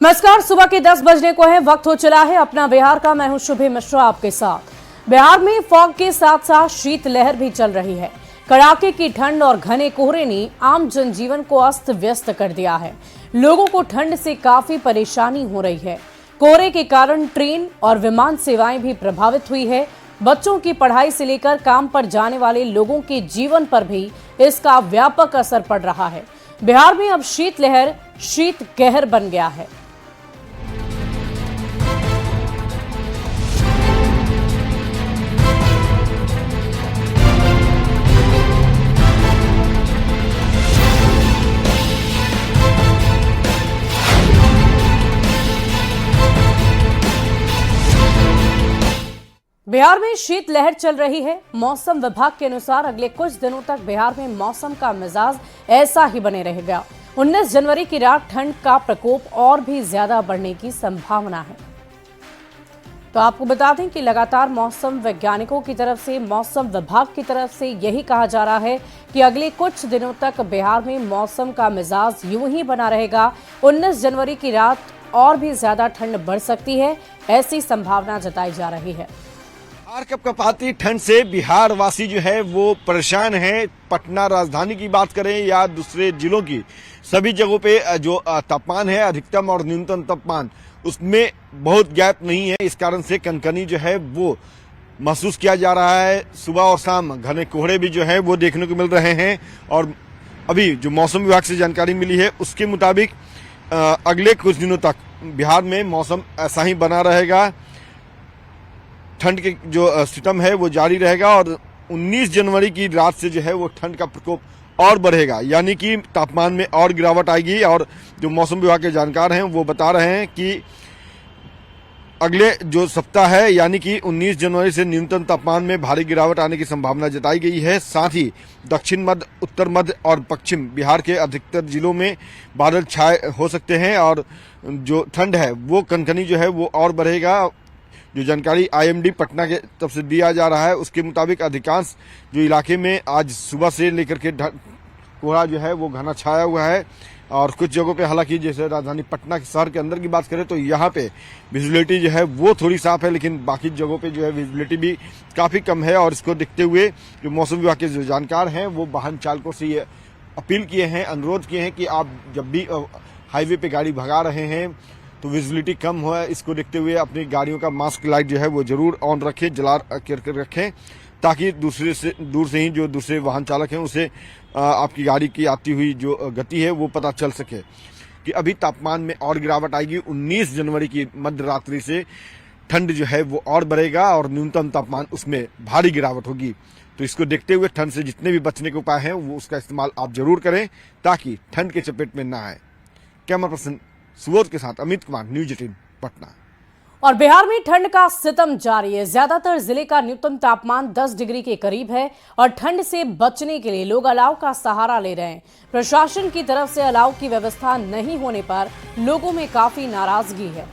नमस्कार, सुबह के 10 बजने को है। वक्त हो चला है अपना बिहार का। मैं हूं शुभे मिश्रा आपके साथ। बिहार में फॉग के साथ साथ शीतलहर भी चल रही है। कड़ाके की ठंड और घने कोहरे ने आम जनजीवन को अस्त व्यस्त कर दिया है। लोगों को ठंड से काफी परेशानी हो रही है। कोहरे के कारण ट्रेन और विमान सेवाएं भी प्रभावित हुई है। बच्चों की पढ़ाई से लेकर काम पर जाने वाले लोगों के जीवन पर भी इसका व्यापक असर पड़ रहा है। बिहार में अब शीतलहर शीत कहर बन गया है। बिहार में शीतलहर चल रही है। मौसम विभाग के अनुसार अगले कुछ दिनों तक बिहार में मौसम का मिजाज ऐसा ही बने रहेगा। 19 जनवरी की रात ठंड का प्रकोप और भी ज्यादा बढ़ने की संभावना है। तो आपको बता दें कि लगातार मौसम वैज्ञानिकों की तरफ से, मौसम विभाग की तरफ से यही कहा जा रहा है कि अगले कुछ दिनों तक बिहार में मौसम का मिजाज यूं ही बना रहेगा। 19 जनवरी की रात और भी ज्यादा ठंड बढ़ सकती है, ऐसी संभावना जताई जा रही है। कपकपाती ठंड से बिहार वासी जो है वो परेशान है। पटना राजधानी की बात करें या दूसरे जिलों की, सभी जगहों पे जो तापमान है, अधिकतम और न्यूनतम तापमान, उसमें बहुत गैप नहीं है। इस कारण से कनकनी जो है वो महसूस किया जा रहा है। सुबह और शाम घने कोहरे भी जो है वो देखने को मिल रहे हैं। और अभी जो मौसम विभाग से जानकारी मिली है उसके मुताबिक अगले कुछ दिनों तक बिहार में मौसम ऐसा ही बना रहेगा। ठंड के जो सिस्टम है वो जारी रहेगा और 19 जनवरी की रात से जो है वो ठंड का प्रकोप और बढ़ेगा, यानी कि तापमान में और गिरावट आएगी। और जो मौसम विभाग के जानकार हैं वो बता रहे हैं कि अगले जो सप्ताह है, यानी कि 19 जनवरी से न्यूनतम तापमान में भारी गिरावट आने की संभावना जताई गई है। साथ ही दक्षिण मध्य, उत्तर मध्य और पश्चिम बिहार के अधिकतर जिलों में बादल छाए हो सकते हैं और जो ठंड है वो कनकनी जो है वो और बढ़ेगा। जो जानकारी आईएमडी पटना के तरफ से दिया जा रहा है उसके मुताबिक अधिकांश जो इलाके में आज सुबह से लेकर के कोहरा जो है वो घना छाया हुआ है। और कुछ जगहों पे हालांकि जैसे राजधानी पटना के शहर के अंदर की बात करें तो यहाँ पे विजिबिलिटी जो है वो थोड़ी साफ है, लेकिन बाकी जगहों पे जो है विजिबिलिटी भी काफी कम है। और इसको देखते हुए जो मौसम विभाग के जो जानकार हैं वो वाहन चालकों से ये अपील किए हैं, अनुरोध किए हैं कि आप जब भी हाईवे पे गाड़ी भगा रहे हैं तो विजिबिलिटी कम हो, इसको देखते हुए अपनी गाड़ियों का मास्क लाइट जो है वो जरूर ऑन रखें, जला कर रखें, ताकि दूर से ही जो दूसरे वाहन चालक हैं उसे आपकी गाड़ी की आती हुई जो गति है वो पता चल सके। कि अभी तापमान में और गिरावट आएगी। 19 जनवरी की मध्य रात्रि से ठंड जो है वो और बढ़ेगा और न्यूनतम तापमान उसमें भारी गिरावट होगी। तो इसको देखते हुए ठंड से जितने भी बचने के उपाय हैं वो उसका इस्तेमाल आप जरूर करें ताकि ठंड के चपेट में ना आए। कैमरा पर्सन सुबोध के साथ अमित कुमार, न्यूज 18 पटना। और बिहार में ठंड का सितम जारी है। ज्यादातर जिले का न्यूनतम तापमान 10 डिग्री के करीब है और ठंड से बचने के लिए लोग अलाव का सहारा ले रहे हैं। प्रशासन की तरफ से अलाव की व्यवस्था नहीं होने पर लोगों में काफी नाराजगी है।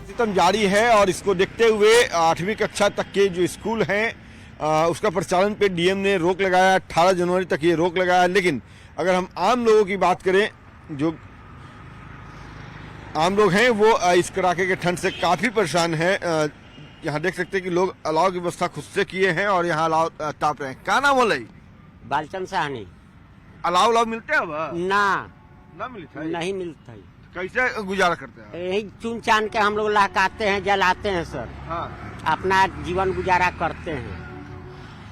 सितम जारी है और इसको देखते हुए 8वीं कक्षा तक के जो स्कूल हैं उसका प्रचालन पे डीएम ने रोक लगाया। 18 जनवरी तक ये रोक लगाया। लेकिन अगर हम आम लोगों की बात करें, जो आम लोग हैं वो इस कड़ाके के ठंड से काफी परेशान हैं। यहाँ देख सकते हैं कि लोग अलाव की व्यवस्था खुद से किए हैं और यहाँ अलाव ताप रहे हैं। क्या नाम बोले? बालचंद साहनी। अलाव मिलते हैं? अब ना मिलता है, नहीं मिलता है। कैसे गुजारा करते हैं? यही चुन चान के हम लोग लहकाते हैं, जलाते हैं सर। हाँ। अपना जीवन गुजारा करते हैं।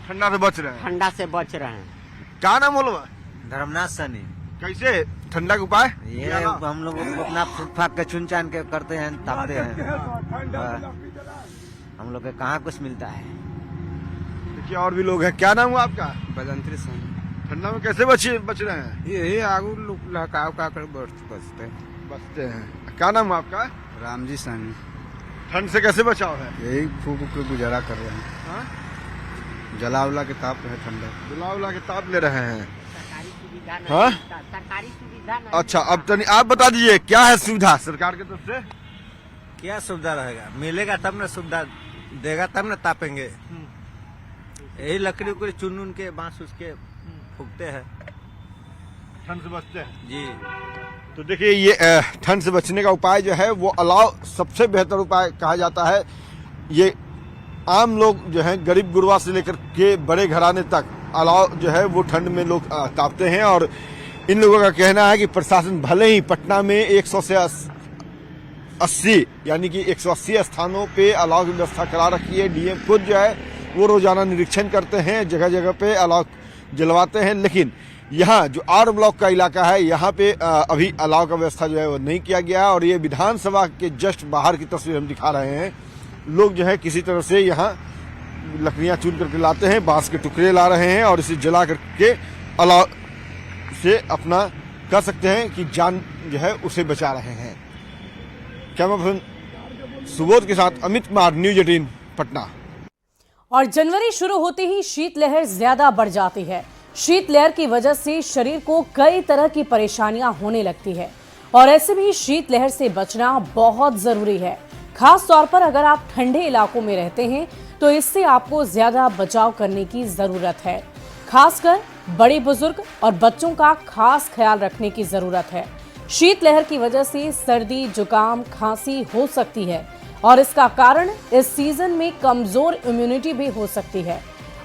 ठंडा से बच रहे हैं? ठंडा से बच रहे हैं। क्या नाम बोलो? धर्मनाथ सनी। कैसे ठंडा के उपाय? ये हम लोग अपना फूक के चुन चान के करते हैं, तापते हैं। हम लोग के कहाँ कुछ मिलता है। देखिए और भी लोग हैं। क्या नाम हुआ आपका? बजंत्री सनी। ठंडा में कैसे बच रहे हैं? यही आगू लहका उका कर बचते हैं। क्या नाम हुआ आपका? रामजी सनी। ठंड से कैसे बचाव है? यही फूक के गुजारा कर रहे हैं। हाँ? जला उला के ताप है, ठंडा जला के ताप ले रहे हैं। सरकारी सुविधा हाँ? सरकारी सुविधा नहीं। अच्छा, अब तनी आप बता दीजिए क्या है सुविधा सरकार की तरफ से? क्या सुविधा रहेगा? मिलेगा तब ना, सुविधा देगा तब ना तापेंगे। यही लकड़ी उकड़ी चुन के बांस उसके फूकते हैं। ठंड से बचते हैं। जी। तो देखिए ये ठंड से बचने का उपाय जो है वो अलाव सबसे बेहतर उपाय कहा जाता है। ये आम लोग जो है गरीब गुरबा से लेकर के बड़े घराने तक अलाव जो है वो ठंड में लोग तापते हैं। और इन लोगों का कहना है कि प्रशासन भले ही पटना में 100 से 80 यानी कि 180 स्थानों पे अलाव की व्यवस्था करा रखी है। डीएम खुद जो है वो रोजाना निरीक्षण करते हैं, जगह जगह पे अलाव जलवाते हैं। लेकिन यहाँ जो आर ब्लॉक का इलाका है यहाँ पे अभी अलाव का व्यवस्था जो है वो नहीं किया गया है। और ये विधानसभा के जस्ट बाहर की तस्वीर हम दिखा रहे हैं। लोग जो है किसी तरह से यहाँ लकड़ियां चुन करके लाते हैं, बांस के टुकड़े ला रहे हैं और इसे जला करके अलाव से अपना कर सकते हैं कि जान जो है उसे बचा रहे हैं। कैमरा पर्सन सुबोध के साथ अमित कुमार, न्यूज 18 पटना। और जनवरी शुरू होते ही शीतलहर ज्यादा बढ़ जाती है। शीतलहर की वजह से शरीर को कई तरह की परेशानियां होने लगती है और ऐसे में शीतलहर से बचना बहुत जरूरी है। खास तौर पर अगर आप ठंडे इलाकों में रहते हैं तो इससे आपको ज्यादा बचाव करने की जरूरत है। खासकर बड़े बुजुर्ग और बच्चों का खास ख्याल रखने की जरूरत है। शीतलहर की वजह से सर्दी, जुकाम, खांसी हो सकती है और इसका कारण इस सीजन में कमजोर इम्यूनिटी भी हो सकती है।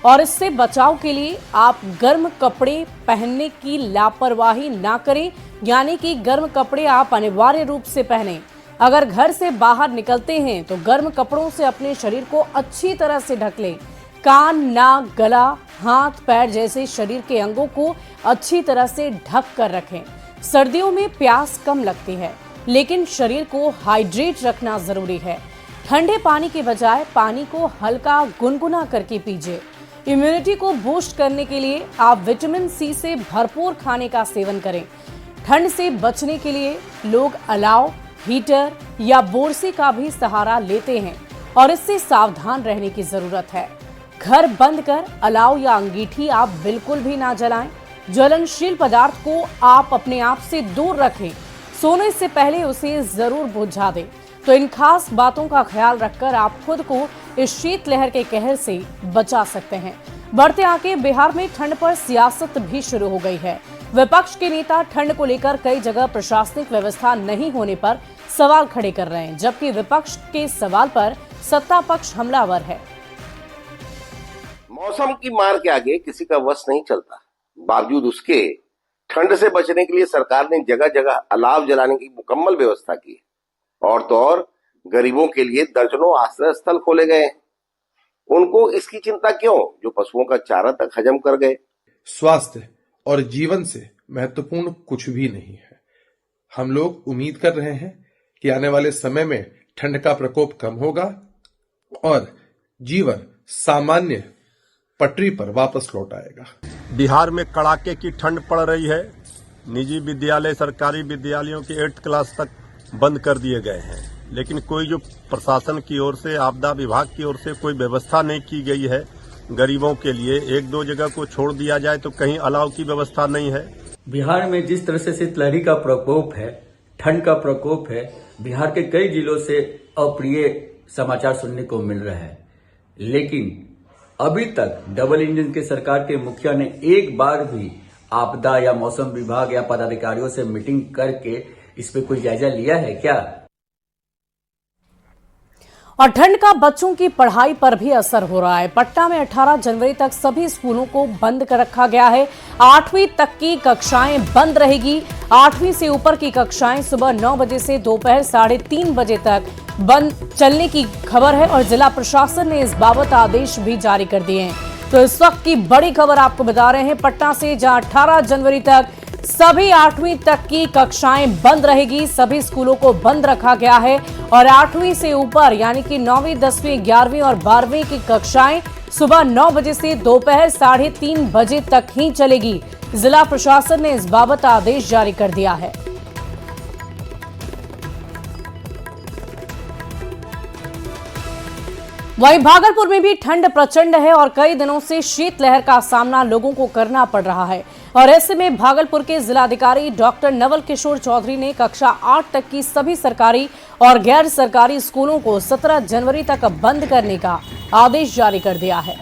और इससे बचाव के लिए आप गर्म कपड़े पहनने की लापरवाही ना करें, यानी कि गर्म कपड़े आप अनिवार्य रूप से पहनें। अगर घर से बाहर निकलते हैं तो गर्म कपड़ों से अपने शरीर को अच्छी तरह से ढक लें। कान, नाक, गला, हाथ, पैर जैसे शरीर के अंगों को अच्छी तरह से ढक कर रखें। सर्दियों में प्यास कम लगती है लेकिन शरीर को हाइड्रेट रखना जरूरी है। ठंडे पानी के बजाय पानी को हल्का गुनगुना करके पीजिए। इम्यूनिटी को बूस्ट करने के लिए आप विटामिन सी से भरपूर खाने का सेवन करें। ठंड से बचने के लिए लोग अलाव, हीटर या बोरसी का भी सहारा लेते हैं और इससे सावधान रहने की जरूरत है। घर बंद कर अलाव या अंगीठी आप बिल्कुल भी ना जलाएं। ज्वलनशील पदार्थ को आप अपने आप से दूर रखें। सोने से पहले उसे जरूर बुझा दें। तो इन खास बातों का ख्याल रखकर आप खुद को इस शीतलहर के कहर से बचा सकते हैं। बढ़ते आके बिहार में ठंड पर सियासत भी शुरू हो गई है। विपक्ष के नेता ठंड को लेकर कई जगह प्रशासनिक व्यवस्था नहीं होने पर सवाल खड़े कर रहे हैं, जबकि विपक्ष के सवाल पर सत्ता पक्ष हमलावर है। मौसम की मार के आगे किसी का वश नहीं चलता। बावजूद उसके ठंड से बचने के लिए सरकार ने जगह जगह अलाव जलाने की मुकम्मल व्यवस्था की और तो और गरीबों के लिए दर्जनों आश्रय स्थल खोले गए। उनको इसकी चिंता क्यों जो पशुओं का चारा तक हजम कर गए। स्वास्थ्य और जीवन से महत्वपूर्ण कुछ भी नहीं है। हम लोग उम्मीद कर रहे हैं कि आने वाले समय में ठंड का प्रकोप कम होगा और जीवन सामान्य पटरी पर वापस लौट आएगा। बिहार में कड़ाके की ठंड पड़ रही है। निजी विद्यालय, सरकारी विद्यालयों के 8th क्लास तक बंद कर दिए गए हैं, लेकिन कोई जो प्रशासन की ओर से, आपदा विभाग की ओर से कोई व्यवस्था नहीं की गई है। गरीबों के लिए एक दो जगह को छोड़ दिया जाए तो कहीं अलाव की व्यवस्था नहीं है। बिहार में जिस तरह से शीतलहरी का प्रकोप है, ठंड का प्रकोप है, बिहार के कई जिलों से अप्रिय समाचार सुनने को मिल रहा है। लेकिन अभी तक डबल इंजन के सरकार के मुखिया ने एक बार भी आपदा या मौसम विभाग या पदाधिकारियों से मीटिंग करके इस पे कोई जायजा लिया है क्या? और ठंड का बच्चों की पढ़ाई पर भी असर हो रहा है। पटना में 18 जनवरी तक सभी स्कूलों को बंद कर रखा गया है। 8वीं तक की कक्षाएं बंद रहेगी। 8वीं से ऊपर की कक्षाएं सुबह 9 बजे से दोपहर 3:30 बजे तक बंद चलने की खबर है और जिला प्रशासन ने इस बाबत आदेश भी जारी कर दिए हैं। तो इस वक्त की बड़ी खबर आपको बता रहे हैं पटना से, जहां 18 जनवरी तक सभी 8वीं तक की कक्षाएं बंद रहेगी। सभी स्कूलों को बंद रखा गया है और 8वीं से ऊपर यानी कि 9वीं, 10वीं, 11वीं और 12वीं की कक्षाएं सुबह 9 बजे से दोपहर 3:30 बजे तक ही चलेगी। जिला प्रशासन ने इस बाबत आदेश जारी कर दिया है। वहीं भागलपुर में भी ठंड प्रचंड है और कई दिनों से शीतलहर का सामना लोगों को करना पड़ रहा है। और ऐसे में भागलपुर के जिलाधिकारी डॉक्टर नवल किशोर चौधरी ने कक्षा 8 तक की सभी सरकारी और गैर सरकारी स्कूलों को 17 जनवरी तक बंद करने का आदेश जारी कर दिया है।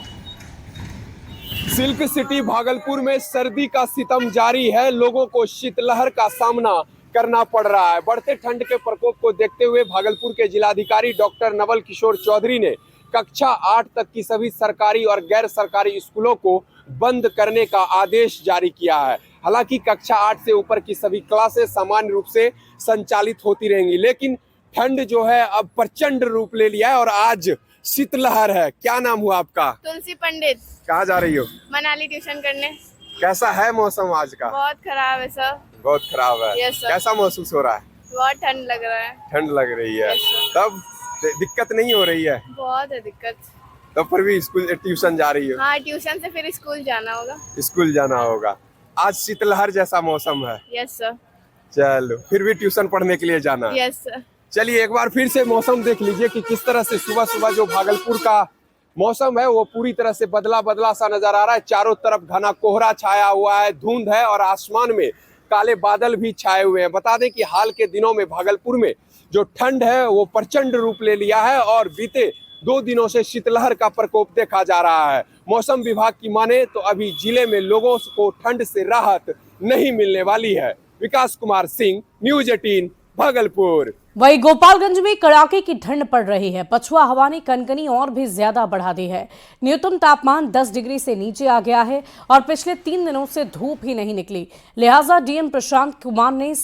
सिल्क सिटी भागलपुर में सर्दी का सितम जारी है। लोगों को शीतलहर का सामना करना पड़ रहा है। बढ़ते ठंड के प्रकोप को देखते हुए भागलपुर के जिलाधिकारी डॉक्टर नवल किशोर चौधरी ने कक्षा 8 तक की सभी सरकारी और गैर सरकारी स्कूलों को बंद करने का आदेश जारी किया है। हालांकि कक्षा 8 से ऊपर की सभी क्लासेस सामान्य रूप से संचालित होती रहेंगी, लेकिन ठंड जो है अब प्रचंड रूप ले लिया है और आज शीतलहर है। क्या नाम हुआ आपका? तुलसी पंडित। कहाँ जा रही हो? मनाली ट्यूशन करने। कैसा है मौसम आज का? बहुत खराब है सर। बहुत खराब है। Yes sir. कैसा महसूस हो रहा है? बहुत ठंड लग रहा है। ठंड लग रही है। Yes sir. तब दिक्कत नहीं हो रही है? बहुत है दिक्कत। तब फिर भी स्कूल ट्यूशन जा रही हो? हाँ, ट्यूशन से फिर स्कूल जाना होगा। स्कूल जाना होगा। आज शीतलहर जैसा मौसम है। Yes sir. चलो, फिर भी ट्यूशन पढ़ने के लिए जाना है। Yes sir. चलिए एक बार फिर से मौसम देख लीजिए कि किस तरह से सुबह सुबह जो भागलपुर का मौसम है वो पूरी तरह से बदला बदला सा नजर आ रहा है। चारों तरफ घना कोहरा छाया हुआ है, धुंध है और आसमान में काले बादल भी छाए हुए हैं। बता दें कि हाल के दिनों में भागलपुर में जो ठंड है वो प्रचंड रूप ले लिया है और बीते 2 दिनों से शीतलहर का प्रकोप देखा जा रहा है। मौसम विभाग की माने तो अभी जिले में लोगों को ठंड से राहत नहीं मिलने वाली है। विकास कुमार सिंह, न्यूज 18 भागलपुर। वहीं गोपालगंज में कड़ाके की ठंड पड़ रही है। पछुआ हवा ने कनकनी और भी ज्यादा बढ़ा दी है। न्यूनतम तापमान 10 डिग्री से नीचे आ गया है और पिछले 3 दिनों से धूप ही नहीं निकली। लिहाजा डीएम प्रशांत कुमार ने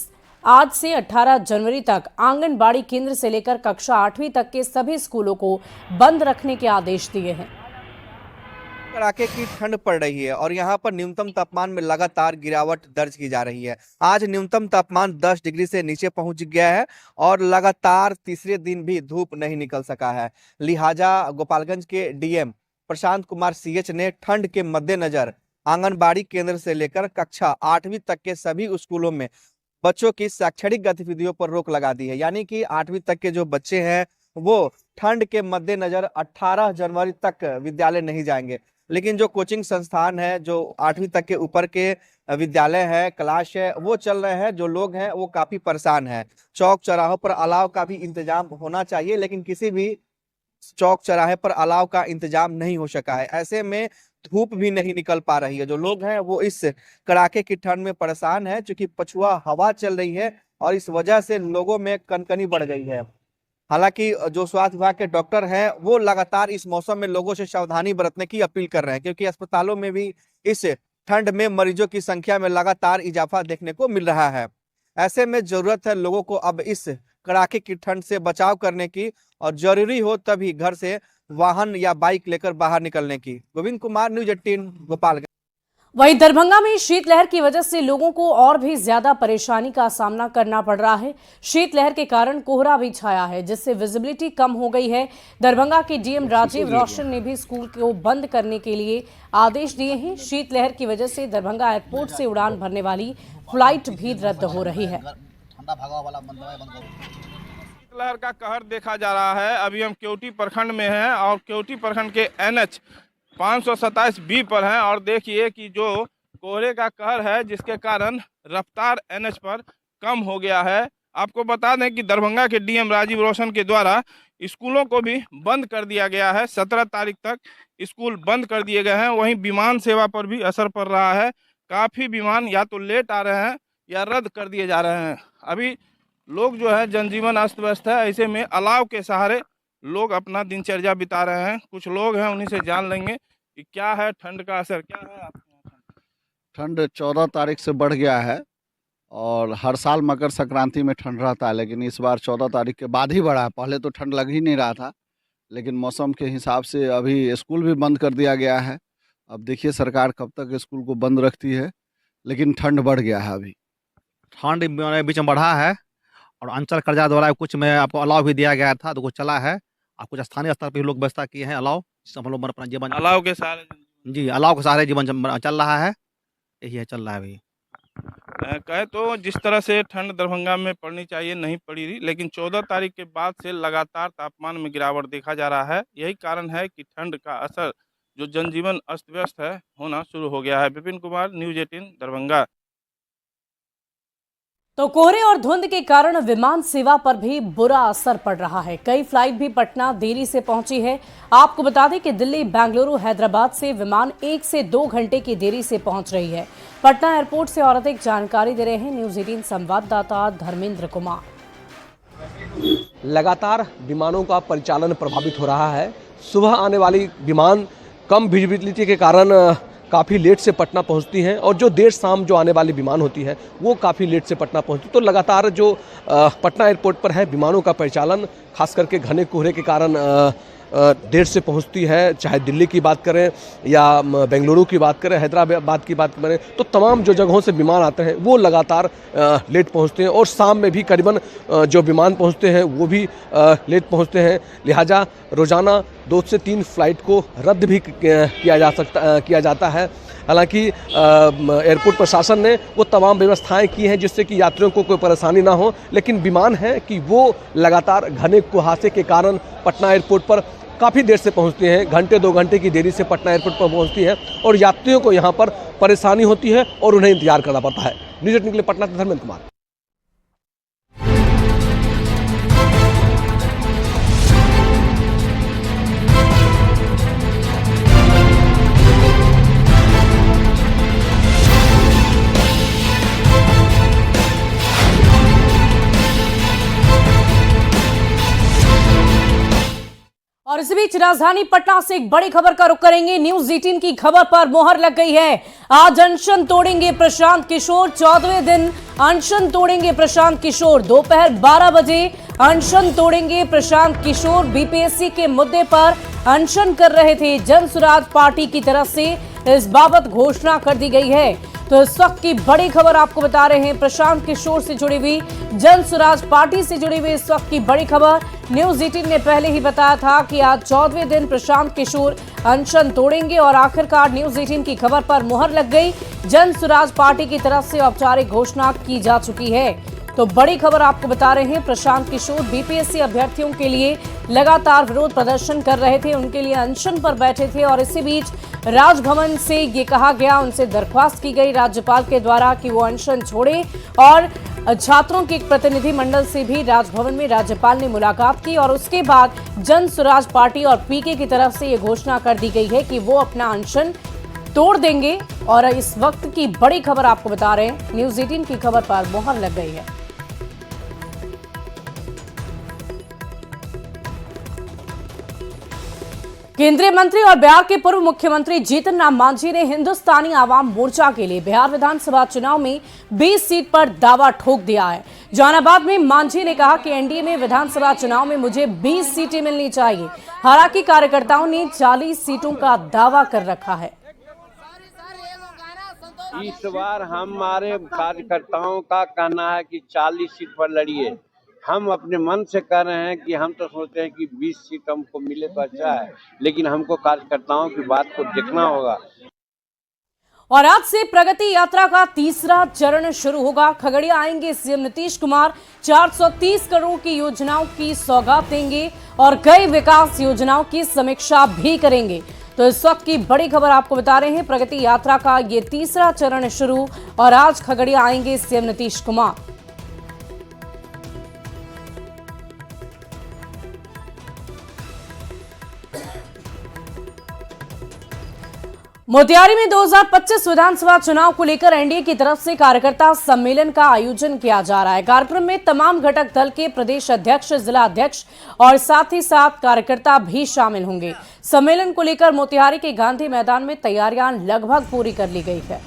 आज से 18 जनवरी तक आंगनबाड़ी केंद्र से लेकर कक्षा 8वीं तक के सभी स्कूलों को बंद रखने के आदेश दिए हैं। कड़ाके की ठंड पड़ रही है और यहाँ पर न्यूनतम तापमान में लगातार गिरावट दर्ज की जा रही है। आज न्यूनतम तापमान 10 डिग्री से नीचे पहुंच गया है और लगातार तीसरे दिन भी धूप नहीं निकल सका है। लिहाजा गोपालगंज के डीएम प्रशांत कुमार सीएच ने ठंड के मद्देनजर आंगनबाड़ी केंद्र से लेकर कक्षा 8वीं तक के सभी स्कूलों में बच्चों की शैक्षणिक गतिविधियों पर रोक लगा दी है। यानी कि 8वीं तक के जो बच्चे हैं वो ठंड के मद्देनजर 18 जनवरी तक विद्यालय नहीं जाएंगे। लेकिन जो कोचिंग संस्थान है, जो 8वीं तक के ऊपर के विद्यालय है, क्लास है, वो चल रहे हैं। जो लोग हैं वो काफी परेशान हैं। चौक चौराहों पर अलाव का भी इंतजाम होना चाहिए, लेकिन किसी भी चौक चौराहे पर अलाव का इंतजाम नहीं हो सका है। ऐसे में धूप भी नहीं निकल पा रही है। जो लोग हैं वो इस कड़ाके की ठंड में परेशान है, क्योंकि पछुआ हवा चल रही है और इस वजह से लोगों में कनकनी बढ़ गई है। हालांकि जो स्वास्थ्य विभाग के डॉक्टर हैं वो लगातार इस मौसम में लोगों से सावधानी बरतने की अपील कर रहे हैं, क्योंकि अस्पतालों में भी इस ठंड में मरीजों की संख्या में लगातार इजाफा देखने को मिल रहा है। ऐसे में जरूरत है लोगों को अब इस कड़ाके की ठंड से बचाव करने की और जरूरी हो तभी घर से वाहन या बाइक लेकर बाहर निकलने की। गोविंद कुमार, न्यूज 18 गोपालगंज। वहीं दरभंगा में शीतलहर की वजह से लोगों को और भी ज्यादा परेशानी का सामना करना पड़ रहा है। शीतलहर के कारण कोहरा भी छाया है, जिससे विजिबिलिटी कम हो गई है। दरभंगा के डीएम राजीव रोशन ने भी स्कूल को बंद करने के लिए आदेश दिए हैं। शीतलहर की वजह से दरभंगा एयरपोर्ट से उड़ान भरने वाली फ्लाइट भी रद्द हो रही है। शीतलहर का कहर देखा जा रहा है। अभी हम केवटी प्रखंड में हैं और केवटी प्रखंड के NH 527B पर हैं और देखिए कि जो कोहरे का कहर है जिसके कारण रफ्तार NH पर कम हो गया है। आपको बता दें कि दरभंगा के डीएम राजीव रोशन के द्वारा स्कूलों को भी बंद कर दिया गया है। 17 तारीख तक स्कूल बंद कर दिए गए हैं। वहीं विमान सेवा पर भी असर पड़ रहा है। काफ़ी विमान या तो लेट आ रहे हैं या रद्द कर दिए जा रहे हैं। अभी लोग जो है जनजीवन अस्त व्यस्त है। ऐसे में अलाव के सहारे लोग अपना दिनचर्या बिता रहे हैं। कुछ लोग हैं, उन्हीं से जान लेंगे कि क्या है ठंड का असर, क्या है आपके यहाँ। ठंड 14 तारीख से बढ़ गया है और हर साल मकर संक्रांति में ठंड रहता है, लेकिन इस बार 14 तारीख के बाद ही बढ़ा है। पहले तो ठंड लग ही नहीं रहा था, लेकिन मौसम के हिसाब से अभी स्कूल भी बंद कर दिया गया है। अब देखिए सरकार कब तक स्कूल को बंद रखती है, लेकिन ठंड बढ़ गया है। अभी ठंड बीच में बढ़ा है और अंचल कर्जा द्वारा कुछ में आपको अलाव भी दिया गया था, तो कुछ चला है। और कुछ स्थानीय स्तर पर लोग व्यवस्था किए हैं अलाव, जिससे हम लोग अपना जीवन अलाव के सहारे जी अलाव के सहारे जीवन चल रहा है। यही है, चल रहा है अभी। कहे तो जिस तरह से ठंड दरभंगा में पड़नी चाहिए नहीं पड़ी रही, लेकिन 14 तारीख के बाद से लगातार तापमान में गिरावट देखा जा रहा है। यही कारण है कि ठंड का असर जो जनजीवन अस्त व्यस्त है होना शुरू हो गया है। विपिन कुमार, न्यूज 18 दरभंगा। तो कोहरे और धुंध के कारण विमान सेवा पर भी बुरा असर पड़ रहा है। कई फ्लाइट भी पटना देरी से पहुंची है। आपको बता दें कि दिल्ली, बेंगलुरु, हैदराबाद से विमान 1 से 2 घंटे की देरी से पहुंच रही है। पटना एयरपोर्ट से और अधिक जानकारी दे रहे हैं न्यूज़ 18 संवाददाता धर्मेंद्र कुमार। लगातार विमानों का परिचालन प्रभावित हो रहा है। सुबह आने वाली विमान कम विजिबिलिटी के कारण काफ़ी लेट से पटना पहुंचती हैं और जो देर शाम जो आने वाली विमान होती है वो काफ़ी लेट से पटना पहुंचती। तो लगातार जो पटना एयरपोर्ट पर है विमानों का परिचालन खास करके घने कोहरे के कारण देर से पहुंचती है। चाहे दिल्ली की बात करें या बेंगलुरु की बात करें, हैदराबाद की बात करें, तो तमाम जो जगहों से विमान आते हैं वो लगातार लेट पहुंचते हैं और शाम में भी करीबन जो विमान पहुंचते हैं वो भी लेट पहुंचते हैं। लिहाजा रोज़ाना 2 से 3 फ्लाइट को रद्द भी किया जाता है। हालांकि एयरपोर्ट प्रशासन ने वो तमाम व्यवस्थाएं की हैं जिससे कि यात्रियों को कोई परेशानी ना हो, लेकिन विमान है कि वो लगातार घने कुहासे के कारण पटना एयरपोर्ट पर काफ़ी देर से पहुंचती हैं। घंटे 2 घंटे की देरी से पटना एयरपोर्ट पर पहुंचती है और यात्रियों को यहाँ पर परेशानी होती है और उन्हें इंतजार करना पड़ता है। न्यूज़ 18 के लिए पटना से धर्मेंद्र कुमार। और इसी बीच राजधानी पटना से एक बड़ी खबर का रुख करेंगे। न्यूज़ 18 की खबर पर मोहर लग गई है। आज अनशन तोड़ेंगे प्रशांत किशोर। 14वें दिन अनशन तोड़ेंगे प्रशांत किशोर। दोपहर 12 बजे अनशन तोड़ेंगे प्रशांत किशोर। बीपीएससी के मुद्दे पर अनशन कर रहे थे। जन सुराज पार्टी की तरफ से इस बाबत घोषणा कर दी गई है। तो इस वक्त की बड़ी खबर आपको बता रहे हैं। प्रशांत किशोर से जुड़ी हुई, जन सुराज पार्टी से जुड़ी हुई इस वक्त की बड़ी खबर। न्यूज़ 18 ने पहले ही बताया था कि आज 14वें दिन प्रशांत किशोर अनशन तोड़ेंगे और आखिरकार न्यूज़ 18 की खबर पर मुहर लग गई। जन सुराज पार्टी की तरफ से औपचारिक घोषणा की जा चुकी है। तो बड़ी खबर आपको बता रहे हैं। प्रशांत किशोर बीपीएससी अभ्यर्थियों के लिए लगातार विरोध प्रदर्शन कर रहे थे, उनके लिए अनशन पर बैठे थे और इसी बीच राजभवन से ये कहा गया, उनसे दरख्वास्त की गई राज्यपाल के द्वारा कि वो अनशन छोड़े और छात्रों के एक प्रतिनिधि मंडल से भी राजभवन में राज्यपाल ने मुलाकात की और उसके बाद जन सुराज पार्टी और पीके की तरफ से ये घोषणा कर दी गई है कि वो अपना अनशन तोड़ देंगे। और इस वक्त की बड़ी खबर आपको बता रहे हैं। न्यूज़ 18 की खबर पर मोहर लग गई है। केंद्रीय मंत्री और बिहार के पूर्व मुख्यमंत्री जीतन राम मांझी ने हिंदुस्तानी आवाम मोर्चा के लिए बिहार विधानसभा चुनाव में 20 सीट पर दावा ठोक दिया है। जहानाबाद में मांझी ने कहा कि एनडीए में विधानसभा चुनाव में मुझे 20 सीटें मिलनी चाहिए। हालांकि कार्यकर्ताओं ने 40 सीटों का दावा कर रखा है। इस बार हमारे कार्यकर्ताओं का कहना है कि 40 सीट पर लड़िए। हम अपने मन से कह रहे हैं कि हम तो सोचते हैं कि 20 सीट हमको मिले तो अच्छा है, लेकिन हमको कार्यकर्ताओं की बात को देखना होगा। और आज से प्रगति यात्रा का तीसरा चरण शुरू होगा। खगड़िया आएंगे सीएम नीतीश कुमार। 430 करोड़ की योजनाओं की सौगात देंगे और कई विकास योजनाओं की समीक्षा भी करेंगे। तो इस वक्त की बड़ी खबर आपको बता रहे हैं। प्रगति यात्रा का ये तीसरा चरण शुरू और आज खगड़िया आएंगे सीएम नीतीश कुमार। मोतिहारी में 2025 विधानसभा चुनाव को लेकर एनडीए की तरफ से कार्यकर्ता सम्मेलन का आयोजन किया जा रहा है। कार्यक्रम में तमाम घटक दल के प्रदेश अध्यक्ष, जिला अध्यक्ष और साथ ही साथ कार्यकर्ता भी शामिल होंगे। सम्मेलन को लेकर मोतिहारी के गांधी मैदान में तैयारियां लगभग पूरी कर ली गई है।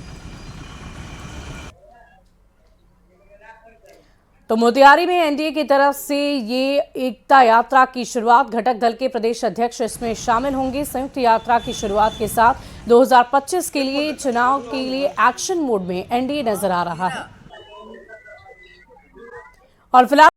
तो मोतिहारी में एनडीए की तरफ से ये एकता यात्रा की शुरुआत, घटक दल के प्रदेश अध्यक्ष इसमें शामिल होंगे। संयुक्त यात्रा की शुरुआत के साथ 2025 के लिए चुनाव के लिए एक्शन मोड में एनडीए नजर आ रहा है और फिलहाल